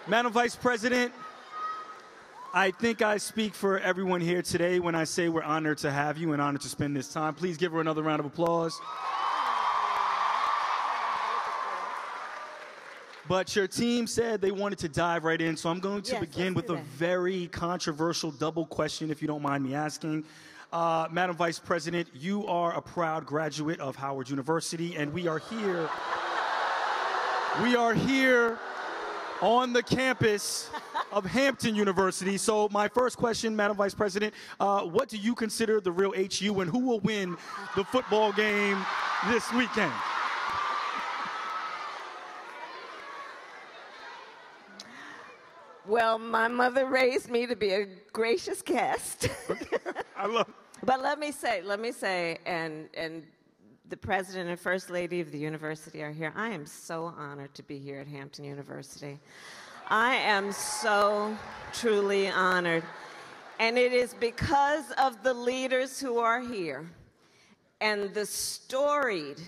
Madam Vice President, I think I speak for everyone here today when I say we're honored to have you and honored to spend this time. Please give her another round of applause. But your team said they wanted to dive right in, so I'm going to begin with a very controversial double question, if you don't mind me asking. Madam Vice President, you are a proud graduate of Howard University, and we are here on the campus of Hampton University. So my first question, Madam Vice President, what do you consider the real HU, and who will win the football game this weekend? Well, my mother raised me to be a gracious guest. I love it. But let me say, and the President and First Lady of the university are here. I am so honored to be here at Hampton University. I am so truly honored. And it is because of the leaders who are here and the storied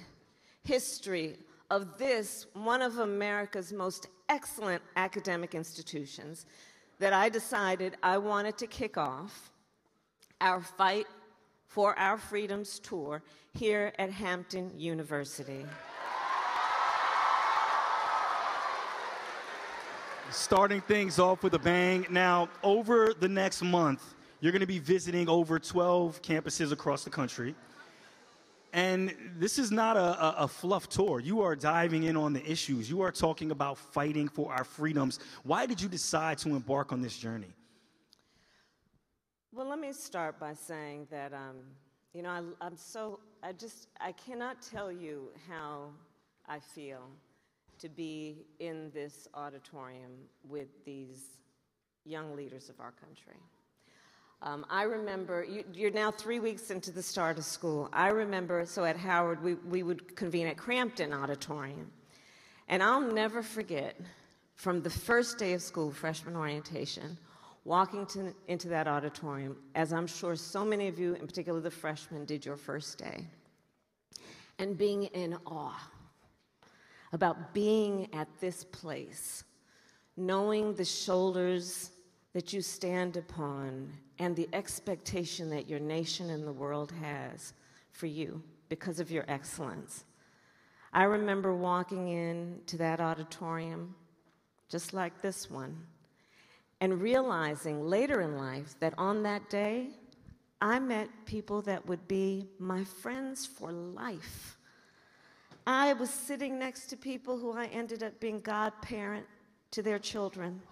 history of this, one of America's most excellent academic institutions, that I decided I wanted to kick off our Fight for Our Freedoms tour here at Hampton University. Starting things off with a bang. Now, over the next month, you're going to be visiting over 12 campuses across the country. And this is not a fluff tour. You are diving in on the issues. You are talking about fighting for our freedoms. Why did you decide to embark on this journey? Well, let me start by saying that, you know, I cannot tell you how I feel to be in this auditorium with these young leaders of our country. I remember, you're now 3 weeks into the start of school. I remember, so at Howard, we would convene at Crampton Auditorium. And I'll never forget, from the first day of school, freshman orientation, walking into that auditorium, as I'm sure so many of you, in particular the freshmen, did your first day, and being in awe about being at this place, knowing the shoulders that you stand upon and the expectation that your nation and the world has for you because of your excellence. I remember walking into that auditorium, just like this one, and realizing later in life that on that day, I met people that would be my friends for life. I was sitting next to people who I ended up being godparent to their children.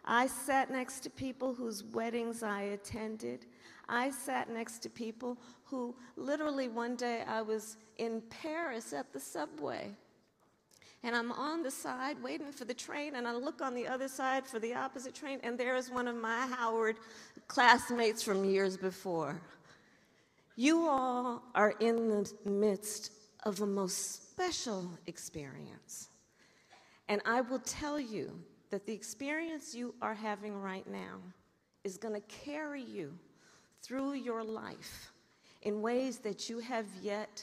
I sat next to people whose weddings I attended. I sat next to people who literally one day I was in Paris at the subway. And I'm on the side waiting for the train, and I look on the other side for the opposite train, and there is one of my Howard classmates from years before. You all are in the midst of a most special experience. And I will tell you that the experience you are having right now is going to carry you through your life in ways that you have yet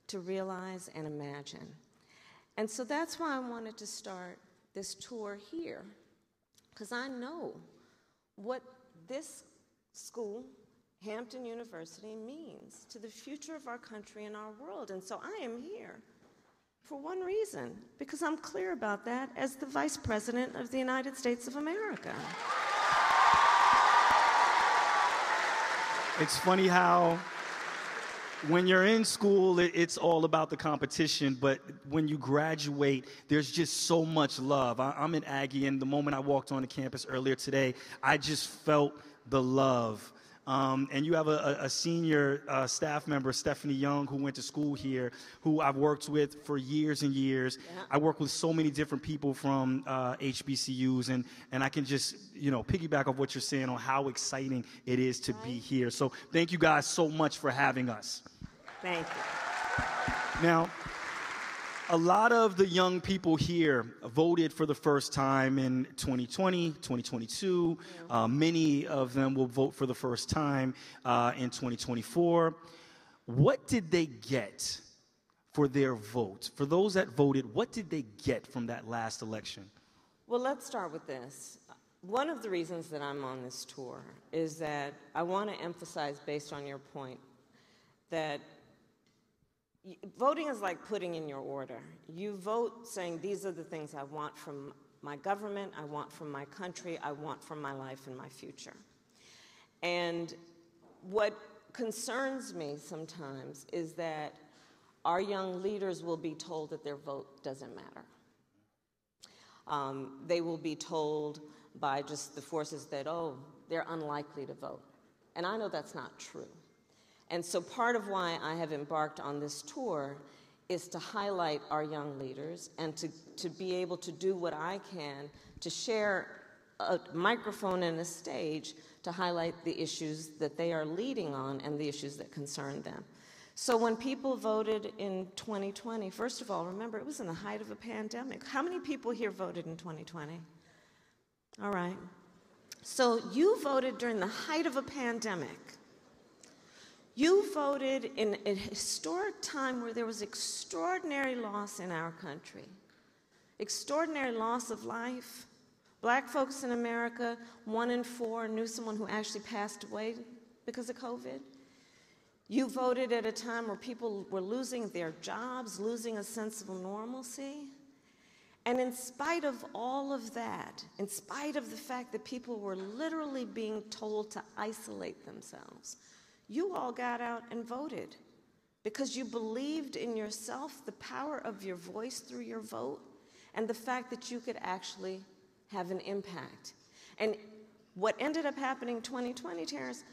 to realize and imagine. And so that's why I wanted to start this tour here, because I know what this school, Hampton University, means to the future of our country and our world. And so I am here for one reason, because I'm clear about that as the Vice President of the United States of America. It's funny how when you're in school, it's all about the competition, but when you graduate, there's just so much love. I'm an Aggie, and the moment I walked on the campus earlier today, I just felt the love. And you have a senior staff member, Stephanie Young, who went to school here, who I've worked with for years and years. Yeah. I work with so many different people from HBCUs, and I can just, you know, piggyback off what you're saying on how exciting it is to be here. So thank you guys so much for having us. Thank you. Now, a lot of the young people here voted for the first time in 2020, 2022. Yeah. Many of them will vote for the first time in 2024. What did they get for their vote? For those that voted, what did they get from that last election? Well, let's start with this. One of the reasons that I'm on this tour is that I want to emphasize, based on your point, that voting is like putting in your order. You vote saying, these are the things I want from my government, I want from my country, I want from my life and my future. And what concerns me sometimes is that our young leaders will be told that their vote doesn't matter. They will be told by just the forces that, oh, they're unlikely to vote. And I know that's not true. And so part of why I have embarked on this tour is to highlight our young leaders and to be able to do what I can to share a microphone and a stage to highlight the issues that they are leading on and the issues that concern them. So when people voted in 2020, first of all, remember, it was in the height of a pandemic. How many people here voted in 2020? All right. So you voted during the height of a pandemic. You voted in a historic time where there was extraordinary loss in our country, extraordinary loss of life. Black folks in America, 1 in 4 knew someone who actually passed away because of COVID. You voted at a time where people were losing their jobs, losing a sense of normalcy. And in spite of all of that, in spite of the fact that people were literally being told to isolate themselves, you all got out and voted because you believed in yourself, the power of your voice through your vote, and the fact that you could actually have an impact. And what ended up happening in 2020, Terrence,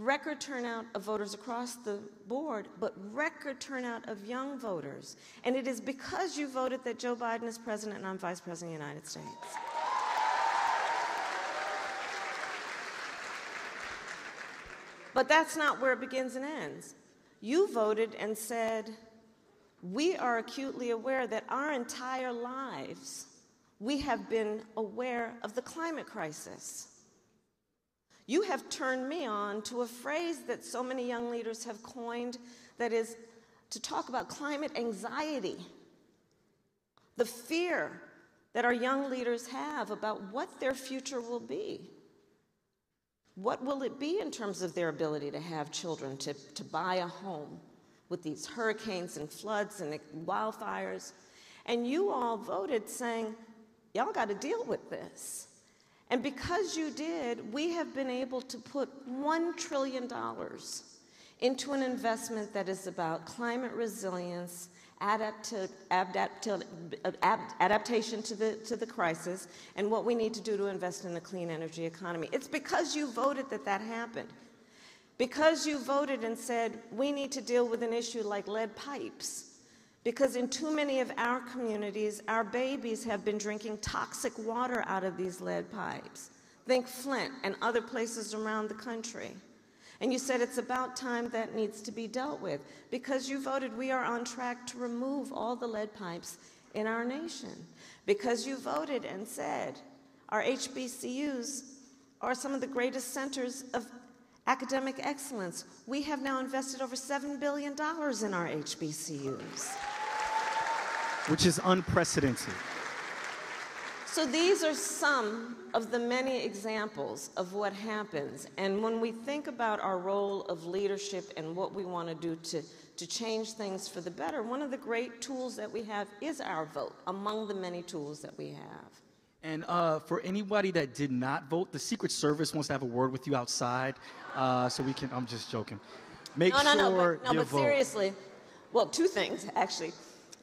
record turnout of voters across the board, but record turnout of young voters. And it is because you voted that Joe Biden is president and I'm vice president of the United States. But that's not where it begins and ends. You voted and said, we are acutely aware that our entire lives, we have been aware of the climate crisis. You have turned me on to a phrase that so many young leaders have coined, that is to talk about climate anxiety. The fear that our young leaders have about what their future will be. What will it be in terms of their ability to have children, to buy a home with these hurricanes and floods and wildfires? And you all voted saying, y'all got to deal with this. And because you did, we have been able to put $1 trillion into an investment that is about climate resilience, adaptation to the crisis, and what we need to do to invest in a clean energy economy. It's because you voted that that happened. Because you voted and said, we need to deal with an issue like lead pipes. Because in too many of our communities, our babies have been drinking toxic water out of these lead pipes. Think Flint and other places around the country. And you said it's about time that needs to be dealt with. Because you voted we are on track to remove all the lead pipes in our nation. Because you voted and said our HBCUs are some of the greatest centers of academic excellence. We have now invested over $7 billion in our HBCUs. Which is unprecedented. So these are some of the many examples of what happens. And when we think about our role of leadership and what we want to do to change things for the better, one of the great tools that we have is our vote, among the many tools that we have. And for anybody that did not vote, the Secret Service wants to have a word with you outside, so we can, I'm just joking. Make sure you but vote. Seriously, well, two things, actually.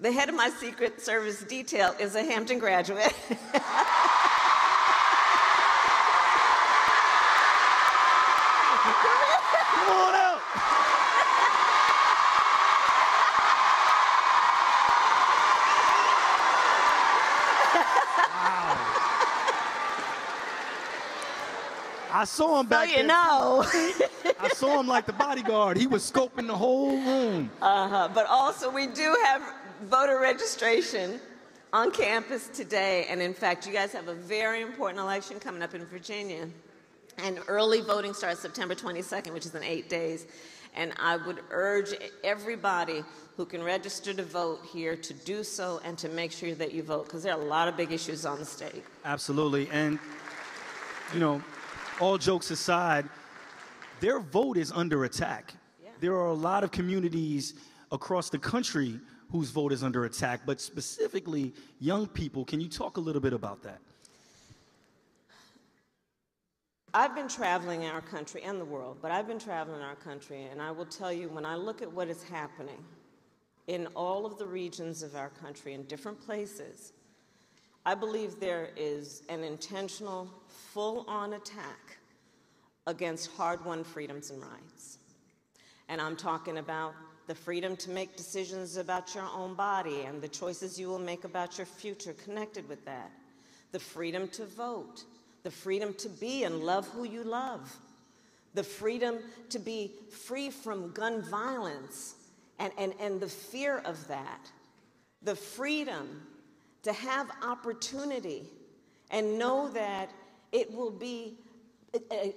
The head of my Secret Service detail is a Hampton graduate. Come on out. Wow. I saw him back So you there. know. I saw him like the bodyguard. He was scoping the whole room. But also, we do have voter registration on campus today. And in fact, you guys have a very important election coming up in Virginia. And early voting starts September 22nd, which is in 8 days. And I would urge everybody who can register to vote here to do so and to make sure that you vote, because there are a lot of big issues on the stake. Absolutely. And, you know, all jokes aside, their vote is under attack. Yeah. There are a lot of communities across the country whose vote is under attack, but specifically young people. Can you talk a little bit about that? I've been traveling our country and the world, but I've been traveling our country, and I will tell you, when I look at what is happening in all of the regions of our country, in different places, I believe there is an intentional, full-on attack against hard-won freedoms and rights. And I'm talking about the freedom to make decisions about your own body and the choices you will make about your future connected with that, the freedom to vote, the freedom to be and love who you love, the freedom to be free from gun violence and the fear of that, the freedom to have opportunity and know that it will be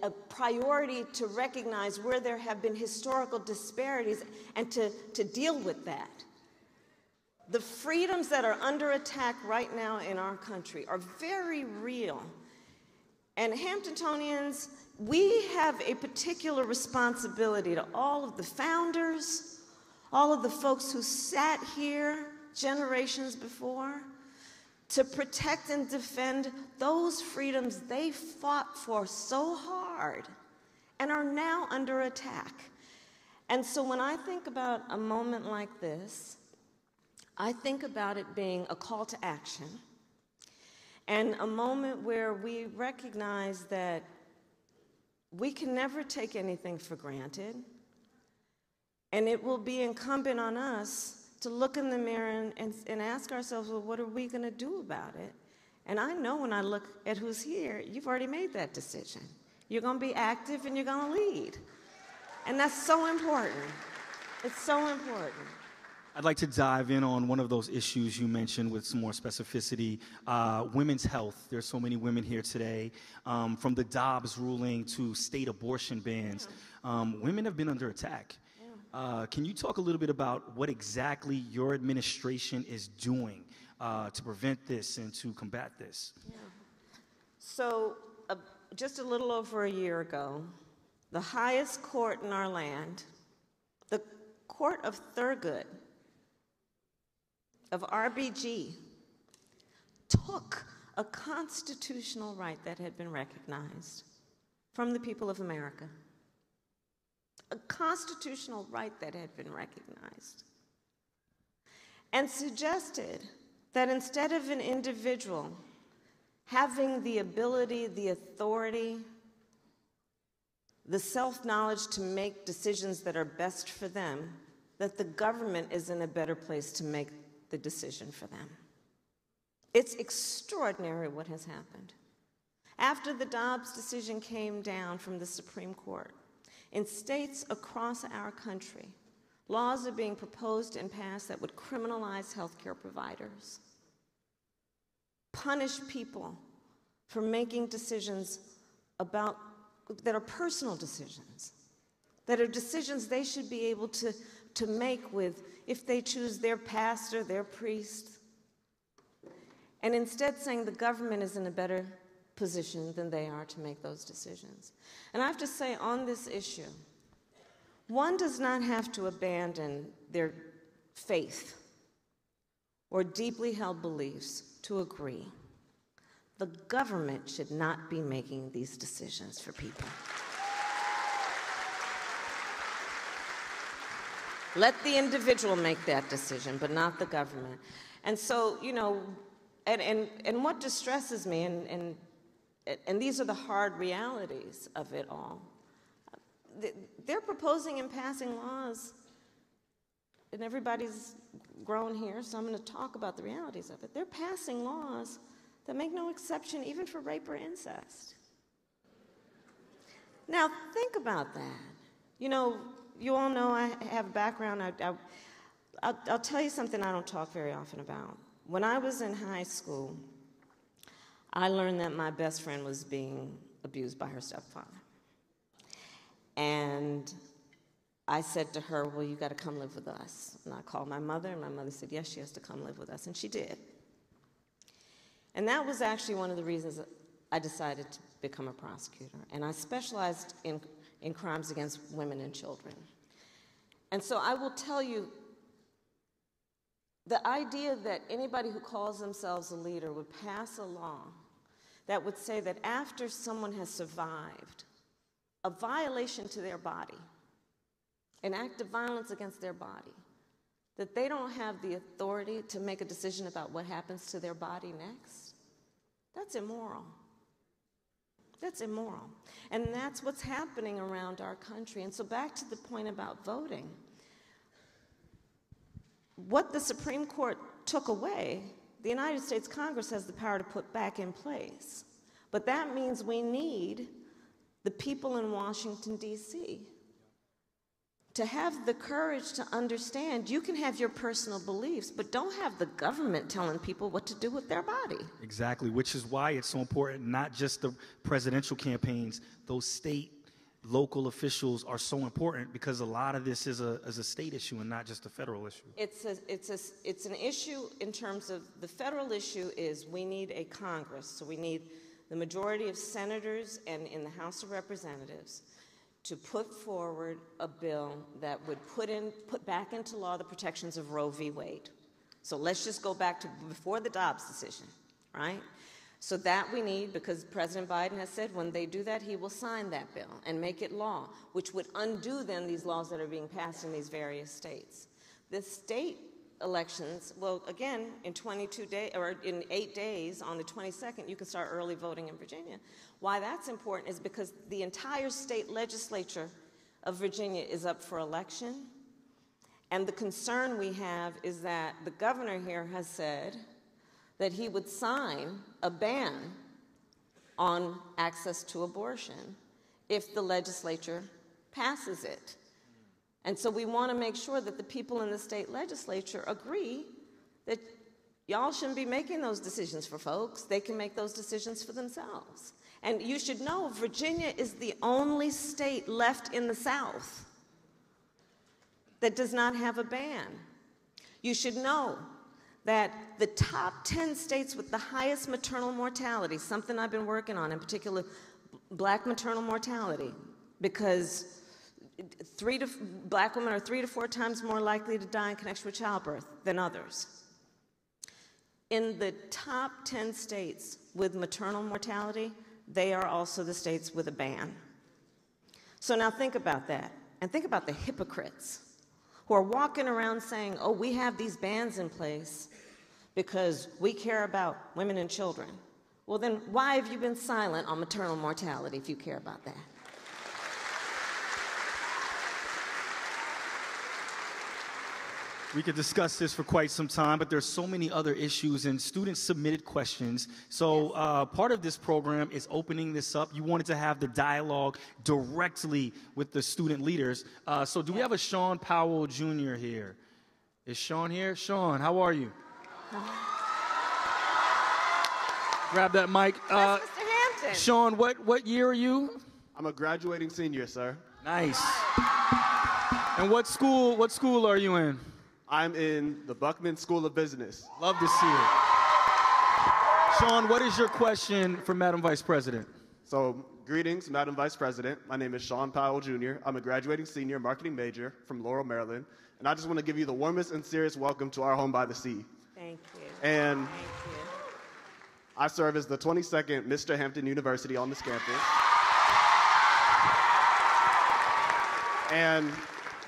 a priority to recognize where there have been historical disparities and to deal with that. The freedoms that are under attack right now in our country are very real. And Hamptonians, we have a particular responsibility to all of the founders, all of the folks who sat here generations before, to protect and defend those freedoms they fought for so hard and are now under attack. And so when I think about a moment like this, I think about it being a call to action and a moment where we recognize that we can never take anything for granted, and it will be incumbent on us to look in the mirror and ask ourselves, well, what are we going to do about it? And I know when I look at who's here, you've already made that decision. You're going to be active and you're going to lead. And that's so important. It's so important. I'd like to dive in on one of those issues you mentioned with some more specificity, women's health. There's so many women here today, from the Dobbs ruling to state abortion bans. Women have been under attack. Can you talk a little bit about what exactly your administration is doing to prevent this and to combat this? Yeah. So just a little over a year ago, the highest court in our land, the Court of Thurgood of RBG, took a constitutional right that had been recognized from the people of America. A constitutional right that had been recognized, and suggested that instead of an individual having the ability, the authority, the self-knowledge to make decisions that are best for them, that the government is in a better place to make the decision for them. It's extraordinary what has happened. After the Dobbs decision came down from the Supreme Court, in states across our country, laws are being proposed and passed that would criminalize healthcare providers, punish people for making decisions that are personal decisions, that are decisions they should be able to make with, if they choose, their pastor, their priest, and instead saying the government is in a better position than they are to make those decisions. And I have to say, on this issue, one does not have to abandon their faith or deeply held beliefs to agree. The government should not be making these decisions for people. Let the individual make that decision, but not the government. And so, you know, and what distresses me, and these are the hard realities of it all. They're proposing and passing laws, and everybody's grown here, so I'm going to talk about the realities of it. They're passing laws that make no exception even for rape or incest. Now, think about that. You know, you all know I have a background. I'll tell you something I don't talk very often about. When I was in high school, I learned that my best friend was being abused by her stepfather. And I said to her, well, you got to come live with us. And I called my mother, and my mother said, yes, she has to come live with us, and she did. And that was actually one of the reasons I decided to become a prosecutor. And I specialized in crimes against women and children. And so I will tell you, the idea that anybody who calls themselves a leader would pass a law that would say that after someone has survived a violation to their body, an act of violence against their body, that they don't have the authority to make a decision about what happens to their body next, that's immoral. That's immoral. And that's what's happening around our country. And so back to the point about voting, what the Supreme Court took away, the United States Congress has the power to put back in place. But that means we need the people in Washington, D.C. to have the courage to understand you can have your personal beliefs, but don't have the government telling people what to do with their body. Exactly, which is why it's so important, not just the presidential campaigns, those state, local officials are so important because a lot of this is a state issue and not just a federal issue. It's an issue in terms of the federal issue is we need a Congress, so we need the majority of senators and in the House of Representatives to put forward a bill that would put back into law the protections of Roe v. Wade. So let's just go back to before the Dobbs decision, right? So that we need, because President Biden has said when they do that, he will sign that bill and make it law, which would undo then these laws that are being passed in these various states. The state elections, well, again, in 22 days, or in 8 days, on the 22nd, you can start early voting in Virginia. Why that's important is because the entire state legislature of Virginia is up for election, and the concern we have is that the governor here has said that he would sign a ban on access to abortion if the legislature passes it. And so we want to make sure that the people in the state legislature agree that y'all shouldn't be making those decisions for folks. They can make those decisions for themselves. And you should know Virginia is the only state left in the South that does not have a ban. You should know that the top 10 states with the highest maternal mortality, something I've been working on, in particular black maternal mortality, because black women are 3 to 4 times more likely to die in connection with childbirth than others. In the top 10 states with maternal mortality, they are also the states with a ban. So now think about that, and think about the hypocrites who are walking around saying, oh, we have these bans in place because we care about women and children. Well, then why have you been silent on maternal mortality if you care about that? We could discuss this for quite some time, but there's so many other issues, and students submitted questions. So part of this program is opening this up. You wanted to have the dialogue directly with the student leaders. So do we have a Sean Powell Jr. here? Is Sean here? Sean, how are you? Grab that mic. That's Mr. Hampton. Sean, what year are you? I'm a graduating senior, sir. Nice. And what school are you in? I'm in the Buckman School of Business. Love to see it. Sean, what is your question for Madam Vice President? So, greetings, Madam Vice President. My name is Sean Powell, Jr. I'm a graduating senior marketing major from Laurel, Maryland. And I just want to give you the warmest and serious welcome to our home by the sea. Thank you. And Thank you. I serve as the 22nd Mr. Hampton University on this campus. And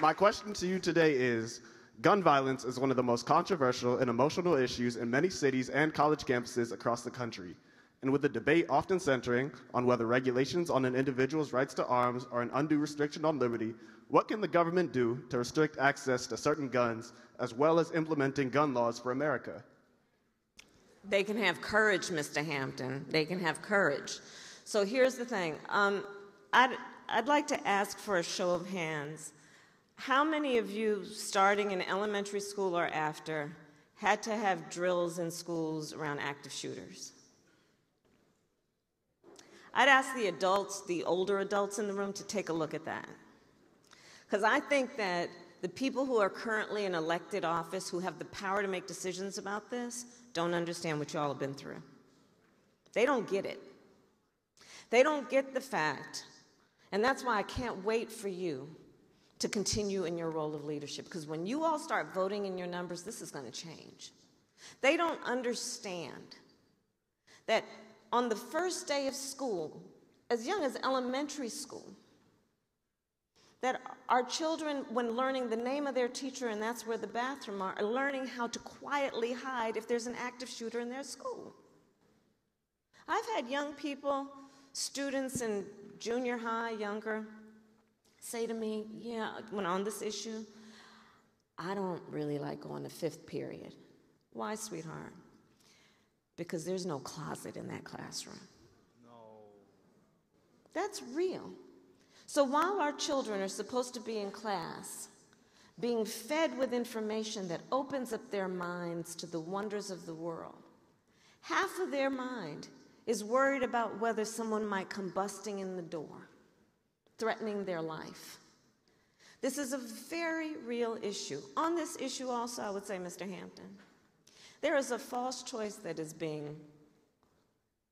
my question to you today is, gun violence is one of the most controversial and emotional issues in many cities and college campuses across the country. And with the debate often centering on whether regulations on an individual's rights to arms are an undue restriction on liberty, what can the government do to restrict access to certain guns, as well as implementing gun laws for America? They can have courage, Mr. Hampton. They can have courage. So here's the thing. I'd like to ask for a show of hands. How many of you, starting in elementary school or after, had to have drills in schools around active shooters? I'd ask the adults, the older adults in the room, to take a look at that. Because I think that the people who are currently in elected office, who have the power to make decisions about this, don't understand what y'all have been through. They don't get it. They don't get the fact, and that's why I can't wait for you to continue in your role of leadership, because when you all start voting in your numbers, this is going to change. They don't understand that on the first day of school, as young as elementary school, that our children, when learning the name of their teacher, and that's where the bathroom are learning how to quietly hide if there's an active shooter in their school. I've had young people, students in junior high, younger, say to me, yeah, when on this issue, I don't really like going to fifth period. Why, sweetheart? Because there's no closet in that classroom. No. That's real. So while our children are supposed to be in class, being fed with information that opens up their minds to the wonders of the world, half of their mind is worried about whether someone might come busting in the door, threatening their life. This is a very real issue. On this issue also, I would say, Mr. Hampton, there is a false choice that is being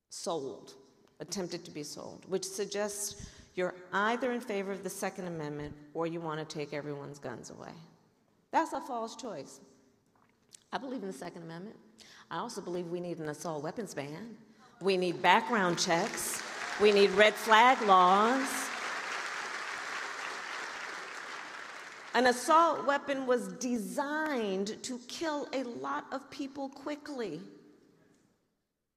sold, attempted to be sold, which suggests you're either in favor of the Second Amendment or you want to take everyone's guns away. That's a false choice. I believe in the Second Amendment. I also believe we need an assault weapons ban. We need background checks. We need red flag laws. An assault weapon was designed to kill a lot of people quickly.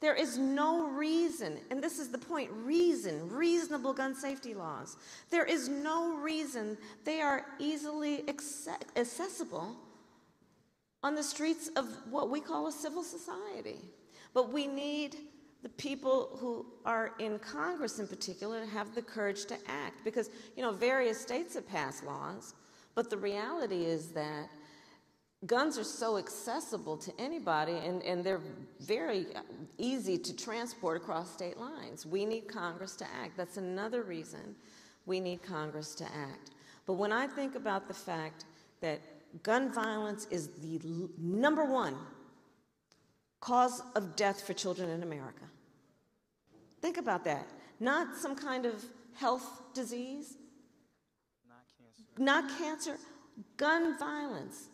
There is no reason, and this is the point, reasonable gun safety laws. There is no reason they are easily accessible on the streets of what we call a civil society. But we need the people who are in Congress in particular to have the courage to act, because, you know, various states have passed laws, but the reality is that guns are so accessible to anybody, and they're very easy to transport across state lines. We need Congress to act. That's another reason we need Congress to act. But when I think about the fact that gun violence is the number one cause of death for children in America, think about that. Not some kind of health disease, not cancer, gun violence.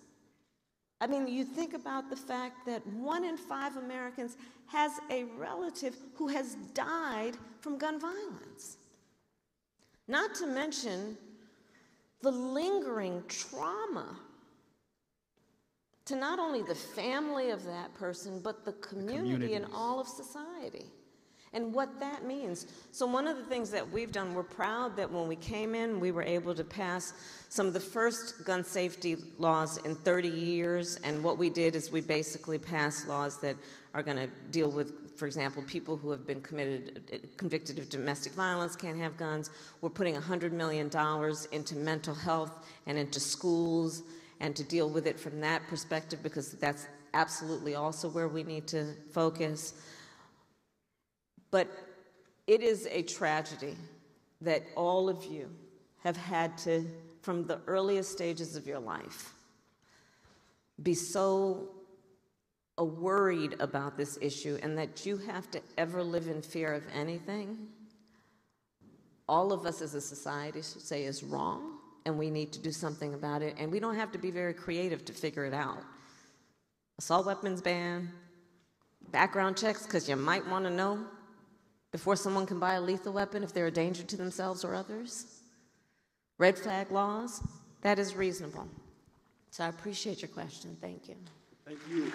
I mean, you think about the fact that 1 in 5 Americans has a relative who has died from gun violence. Not to mention the lingering trauma to not only the family of that person, but the community and all of society, and what that means. So one of the things that we've done, we're proud that when we came in, we were able to pass some of the first gun safety laws in 30 years, and what we did is we basically passed laws that are going to deal with, for example, people who have been convicted of domestic violence can't have guns. We're putting $100 million into mental health and into schools, and to deal with it from that perspective, because that's absolutely also where we need to focus. But it is a tragedy that all of you have had to, from the earliest stages of your life, be so worried about this issue, and that you have to ever live in fear of anything. All of us as a society should say is wrong, and we need to do something about it, and we don't have to be very creative to figure it out. Assault weapons ban, background checks, because you might want to know before someone can buy a lethal weapon if they're a danger to themselves or others. Red flag laws, that is reasonable. So I appreciate your question. Thank you. Thank you.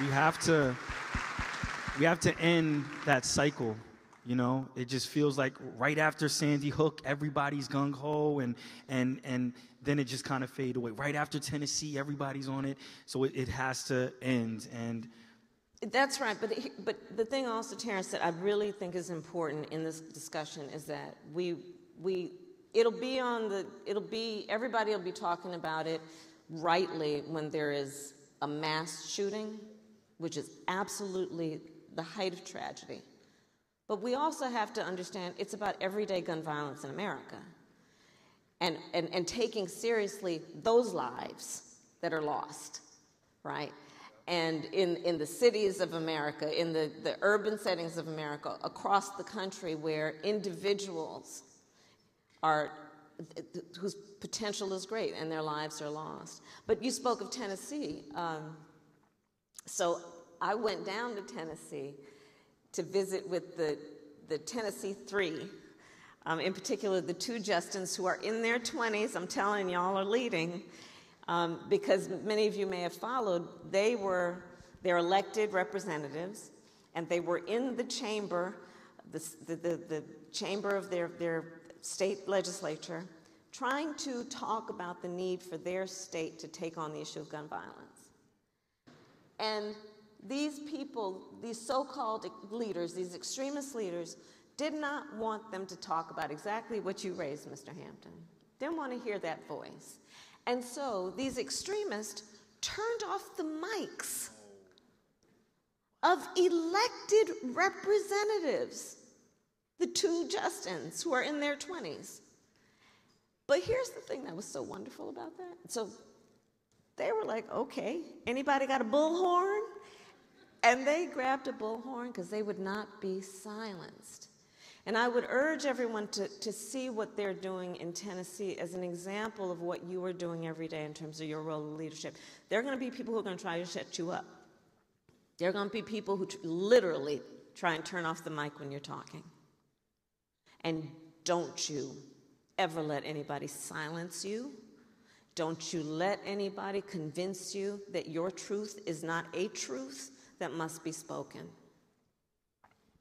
We have to end that cycle. You know, it just feels like right after Sandy Hook, everybody's gung-ho, and then it just kind of fade away. Right after Tennessee, everybody's on it. So it has to end. And that's right, but the thing also, Terrence, that I really think is important in this discussion is that everybody will be talking about it rightly when there is a mass shooting, which is absolutely the height of tragedy. But we also have to understand it's about everyday gun violence in America. and taking seriously those lives that are lost, right? And in the cities of America, in the urban settings of America, across the country where individuals are, whose potential is great and their lives are lost. But you spoke of Tennessee. So I went down to Tennessee to visit with the Tennessee Three, in particular the two Justins who are in their 20s. I'm telling y'all are leading, because many of you may have followed. They're elected representatives, and they were in the chamber, the chamber of their state legislature, trying to talk about the need for their state to take on the issue of gun violence. And these people, these so-called leaders, these extremist leaders, did not want them to talk about exactly what you raised, Mr. Hampton. Didn't want to hear that voice. And so these extremists turned off the mics of elected representatives, the two Justins who are in their 20s. But here's the thing that was so wonderful about that. So they were like, okay, anybody got a bullhorn? And they grabbed a bullhorn because they would not be silenced. And I would urge everyone to see what they're doing in Tennessee as an example of what you are doing every day in terms of your role of leadership. There are going to be people who are going to try to shut you up. There are going to be people who literally try and turn off the mic when you're talking. And don't you ever let anybody silence you. Don't you let anybody convince you that your truth is not a truth that must be spoken.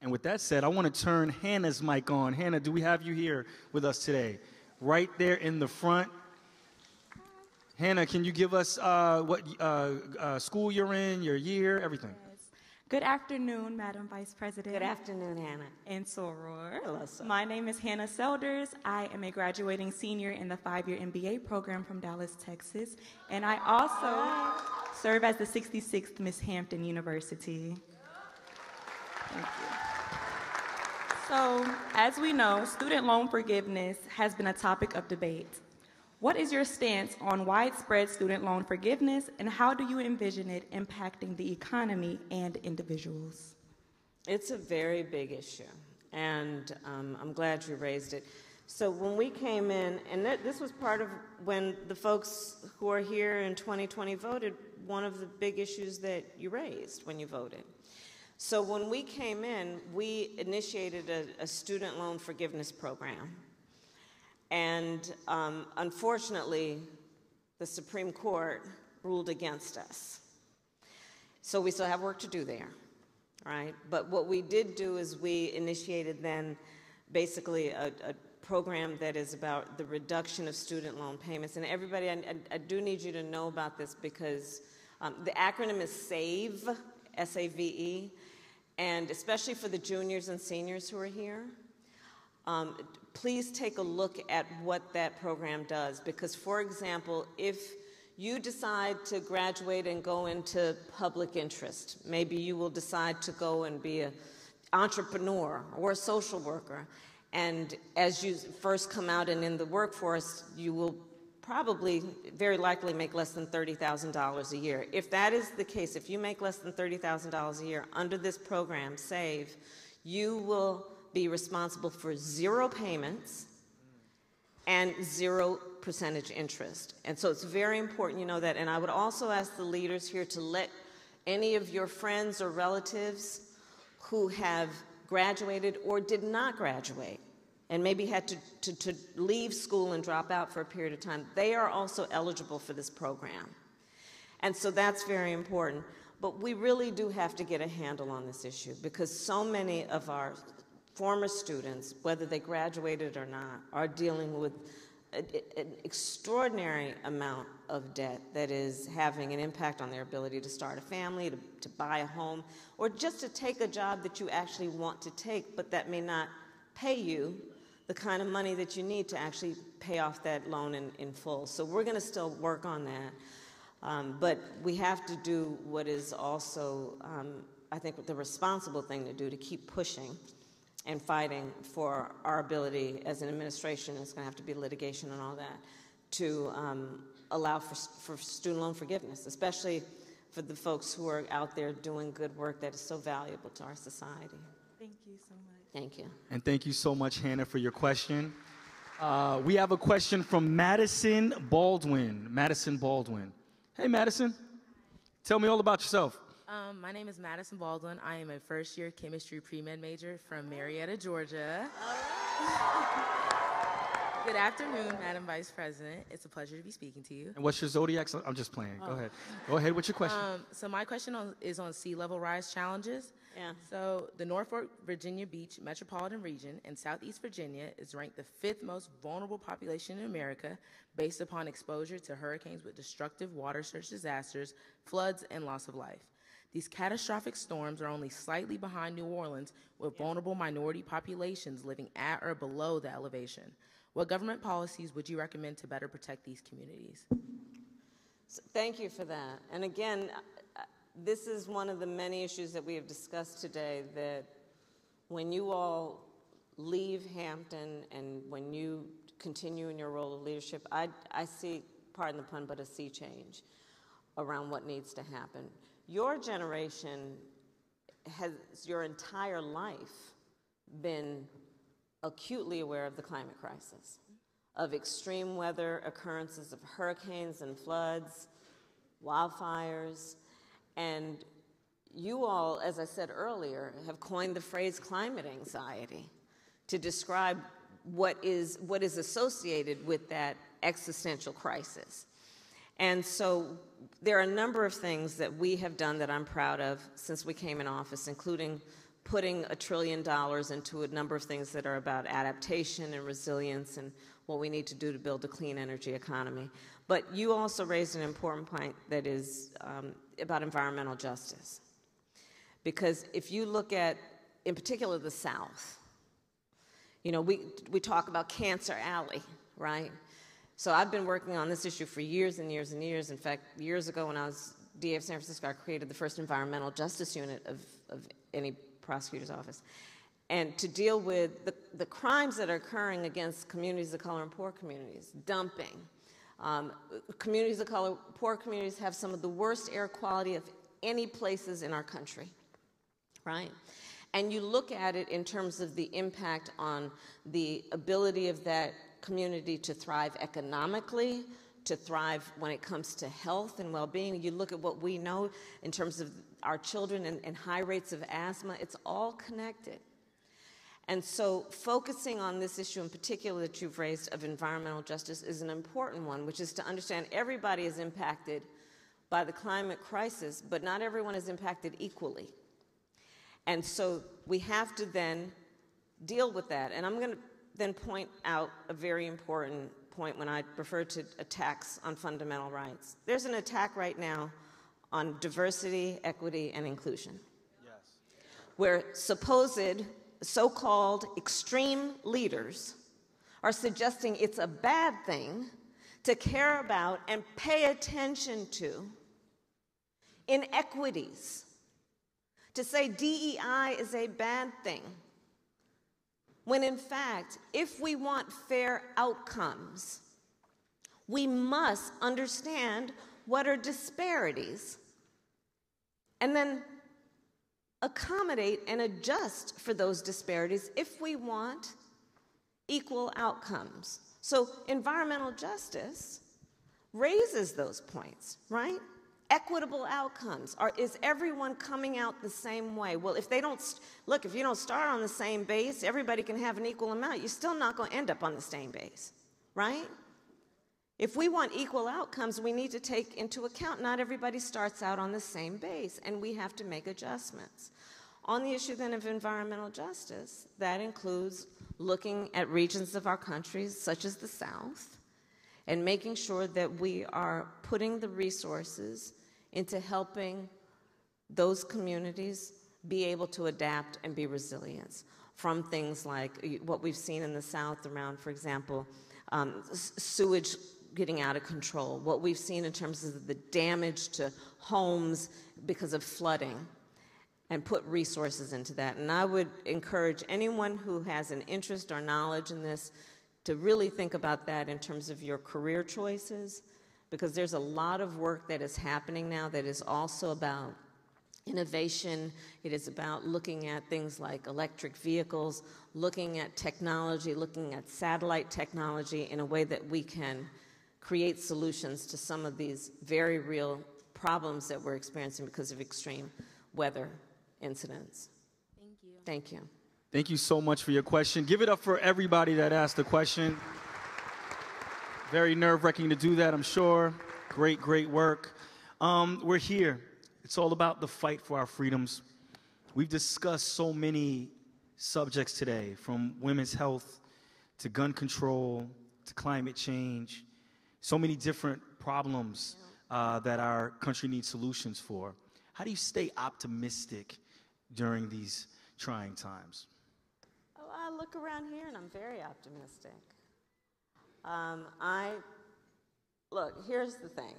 And with that said, I want to turn Hannah's mic on. Hannah, do we have you here with us today? Right there in the front. Hannah, can you give us what school you're in, your year, everything? Yes. Good afternoon, Madam Vice President. Good afternoon, Hannah. And Soror. Hello, sir. My name is Hannah Selders. I am a graduating senior in the 5-year MBA program from Dallas, Texas. And I also serve as the 66th Miss Hampton University. Thank you. So, as we know, student loan forgiveness has been a topic of debate. What is your stance on widespread student loan forgiveness, and how do you envision it impacting the economy and individuals? It's a very big issue, and I'm glad you raised it. So when we came in, and this was part of when the folks who are here in 2020 voted, one of the big issues that you raised when you voted. So when we came in, we initiated a student loan forgiveness program. And unfortunately, the Supreme Court ruled against us. So we still have work to do there, right? But what we did do is we initiated then basically a program that is about the reduction of student loan payments. And everybody, I do need you to know about this because the acronym is SAVE, S-A-V-E, and especially for the juniors and seniors who are here, please take a look at what that program does. Because, for example, if you decide to graduate and go into public interest, maybe you will decide to go and be an entrepreneur or a social worker, and as you first come out and in the workforce, you will probably, very likely, make less than $30,000 a year. If that is the case, if you make less than $30,000 a year under this program, SAVE, you will be responsible for 0 payments and 0% interest. And so it's very important you know that. And I would also ask the leaders here to let any of your friends or relatives who have graduated or did not graduate and maybe had to leave school and drop out for a period of time, they are also eligible for this program. And so that's very important. But we really do have to get a handle on this issue because so many of our former students, whether they graduated or not, are dealing with an extraordinary amount of debt that is having an impact on their ability to start a family, to buy a home, or just to take a job that you actually want to take, but that may not pay you the kind of money that you need to actually pay off that loan in full. So we're going to still work on that. But we have to do what is also, I think, the responsible thing to do, to keep pushing and fighting for our ability as an administration, it's going to have to be litigation and all that, to allow for student loan forgiveness, especially for the folks who are out there doing good work that is so valuable to our society. Thank you so much. Thank you. And thank you so much, Hannah, for your question. We have a question from Madison Baldwin. Madison Baldwin. Hey, Madison. Tell me all about yourself. My name is Madison Baldwin. I am a first-year chemistry pre-med major from Marietta, Georgia. Good afternoon, Madam Vice President. It's a pleasure to be speaking to you. And what's your zodiac? I'm just playing. Go ahead. Go ahead with your question. So my question is on sea level rise challenges. Yeah. So the Norfolk, Virginia Beach metropolitan region in Southeast Virginia is ranked the 5th most vulnerable population in America based upon exposure to hurricanes with destructive water surge disasters, floods, and loss of life. These catastrophic storms are only slightly behind New Orleans, with vulnerable minority populations living at or below the elevation. What government policies would you recommend to better protect these communities? So thank you for that. And again, this is one of the many issues that we have discussed today, that when you all leave Hampton and when you continue in your role of leadership, I see, pardon the pun, but a sea change around what needs to happen. Your generation has your entire life been acutely aware of the climate crisis, of extreme weather occurrences, of hurricanes and floods, wildfires, and you all, as I said earlier, have coined the phrase climate anxiety to describe what is associated with that existential crisis. And so there are a number of things that we have done that I'm proud of since we came in office, including putting $1 trillion into a number of things that are about adaptation and resilience and what we need to do to build a clean energy economy. But you also raised an important point that is about environmental justice. Because if you look at, in particular, the South, you know, we talk about Cancer Alley, right? So I've been working on this issue for years and years and years. In fact, years ago when I was DA of San Francisco, I created the first environmental justice unit of any prosecutor's office. And to deal with the crimes that are occurring against communities of color and poor communities, dumping. Communities of color, poor communities have some of the worst air quality of any places in our country, right? And you look at it in terms of the impact on the ability of that community to thrive economically, to thrive when it comes to health and well-being. You look at what we know in terms of our children and high rates of asthma, it's all connected. And so focusing on this issue in particular that you've raised of environmental justice is an important one, which is to understand everybody is impacted by the climate crisis, but not everyone is impacted equally. And so we have to then deal with that. And I'm going to then point out a very important point when I refer to attacks on fundamental rights. There's an attack right now on diversity, equity, and inclusion. Yes. Where supposed so-called extreme leaders are suggesting it's a bad thing to care about and pay attention to inequities, to say DEI is a bad thing, when in fact, if we want fair outcomes, we must understand what are disparities and then accommodate and adjust for those disparities if we want equal outcomes. So environmental justice raises those points, right? Equitable outcomes. Is everyone coming out the same way? Well, if they don't, look, if you don't start on the same base, everybody can have an equal amount. You're still not going to end up on the same base, right? If we want equal outcomes, we need to take into account not everybody starts out on the same base, and we have to make adjustments. On the issue then of environmental justice, that includes looking at regions of our countries, such as the South, and making sure that we are putting the resources into helping those communities be able to adapt and be resilient from things like what we've seen in the South around, for example, sewage getting out of control, what we've seen in terms of the damage to homes because of flooding. and put resources into that. And I would encourage anyone who has an interest or knowledge in this to really think about that in terms of your career choices, because there's a lot of work that is happening now that is also about innovation. It is about looking at things like electric vehicles, looking at technology, looking at satellite technology in a way that we can create solutions to some of these very real problems that we're experiencing because of extreme weather incidents. Thank you. Thank you. Thank you so much for your question. Give it up for everybody that asked the question. Very nerve-wracking to do that, I'm sure. Great, great work. We're here. It's all about the fight for our freedoms. We've discussed so many subjects today, from women's health to gun control to climate change, so many different problems that our country needs solutions for. How do you stay optimistic during these trying times? Oh, I look around here and I'm very optimistic. Look, here's the thing.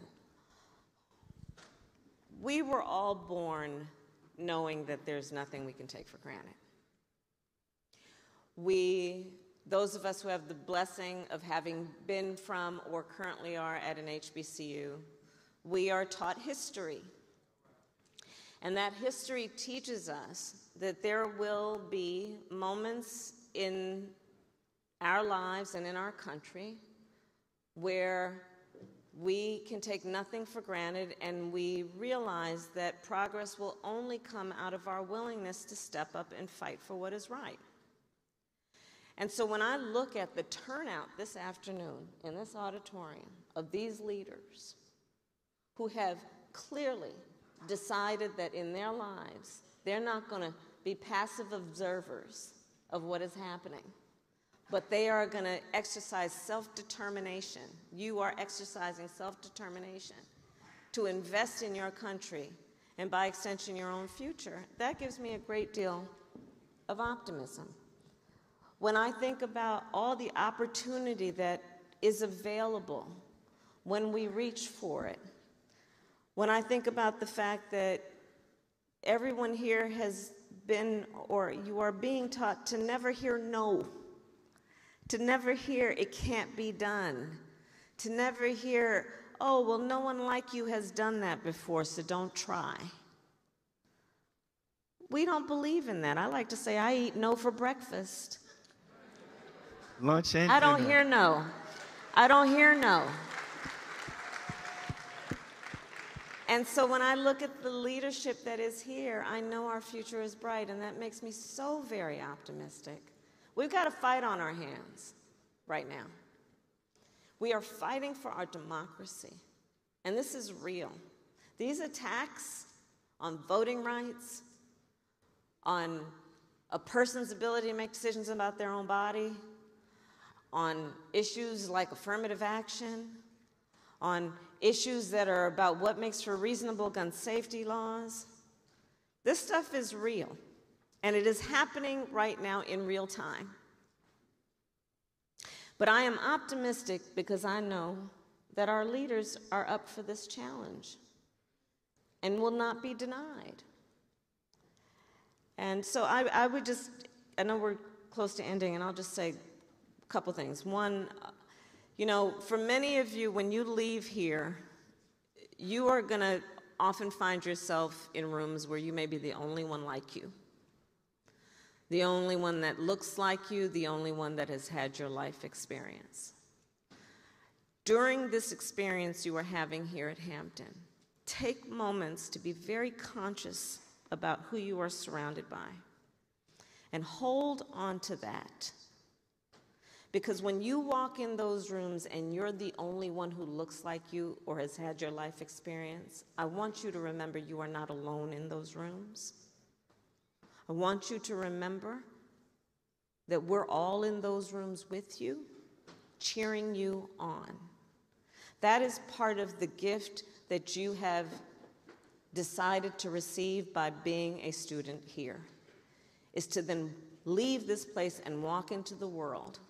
We were all born knowing that there's nothing we can take for granted. Those of us who have the blessing of having been from or currently are at an HBCU, we are taught history. And that history teaches us that there will be moments in our lives and in our country where we can take nothing for granted, and we realize that progress will only come out of our willingness to step up and fight for what is right. And so when I look at the turnout this afternoon in this auditorium of these leaders who have clearly decided that in their lives they're not going to be passive observers of what is happening, but they are going to exercise self-determination. You are exercising self-determination to invest in your country and, by extension, your own future. That gives me a great deal of optimism. When I think about all the opportunity that is available when we reach for it, when I think about the fact that everyone here has been, or you are being taught to never hear no, to never hear it can't be done, to never hear, oh, well, no one like you has done that before, so don't try. We don't believe in that. I like to say I eat no for breakfast. Lunch and I don't dinner. hear no. I don't hear no. And so when I look at the leadership that is here, I know our future is bright, and that makes me so very optimistic. We've got a fight on our hands right now. We are fighting for our democracy, and this is real. These attacks on voting rights, on a person's ability to make decisions about their own body, on issues like affirmative action, on issues that are about what makes for reasonable gun safety laws. This stuff is real, and it is happening right now in real time. But I am optimistic because I know that our leaders are up for this challenge and will not be denied. And so I would just, I know we're close to ending, and I'll just say a couple things. One, you know, for many of you, when you leave here, you are going to often find yourself in rooms where you may be the only one like you, the only one that looks like you, the only one that has had your life experience. During this experience you are having here at Hampton, take moments to be very conscious about who you are surrounded by, and hold on to that. Because when you walk in those rooms and you're the only one who looks like you or has had your life experience, I want you to remember you are not alone in those rooms. I want you to remember that we're all in those rooms with you, cheering you on. That is part of the gift that you have decided to receive by being a student here, is to then leave this place and walk into the world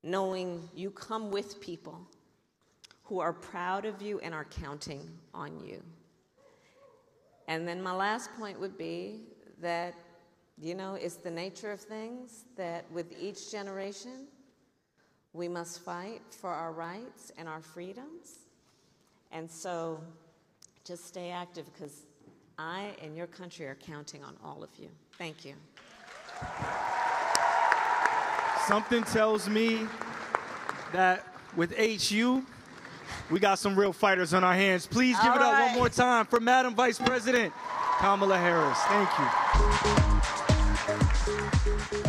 knowing you come with people who are proud of you and are counting on you. And then my last point would be that, you know, it's the nature of things that with each generation, we must fight for our rights and our freedoms. And so just stay active, because I and your country are counting on all of you. Thank you. Something tells me that with HU, we got some real fighters on our hands. Please give it up one more time for Madam Vice President Kamala Harris. Thank you.